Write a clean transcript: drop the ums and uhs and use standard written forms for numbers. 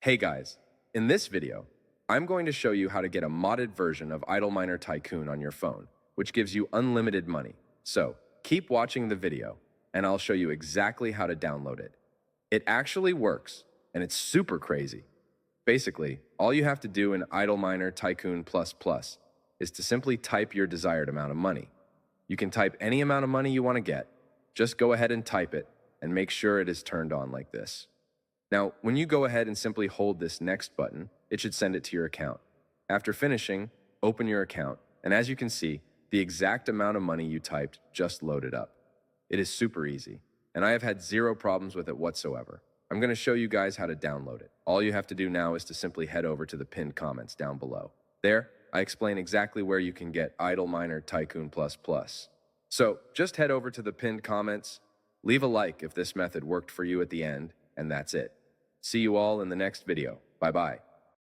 Hey guys, in this video, I'm going to show you how to get a modded version of Idle Miner Tycoon on your phone, which gives you unlimited money. So, keep watching the video, and I'll show you exactly how to download it. It actually works, and it's super crazy. Basically, all you have to do in Idle Miner Tycoon Plus is to simply type your desired amount of money. You can type any amount of money you want to get. Just go ahead and type it, and make sure it is turned on like this. Now, when you go ahead and simply hold this next button, it should send it to your account. After finishing, open your account, and as you can see, the exact amount of money you typed just loaded up. It is super easy, and I have had zero problems with it whatsoever. I'm going to show you guys how to download it. All you have to do now is to simply head over to the pinned comments down below. There, I explain exactly where you can get Idle Miner Tycoon Plus. So, just head over to the pinned comments, leave a like if this method worked for you at the end, and that's it. See you all in the next video. Bye-bye.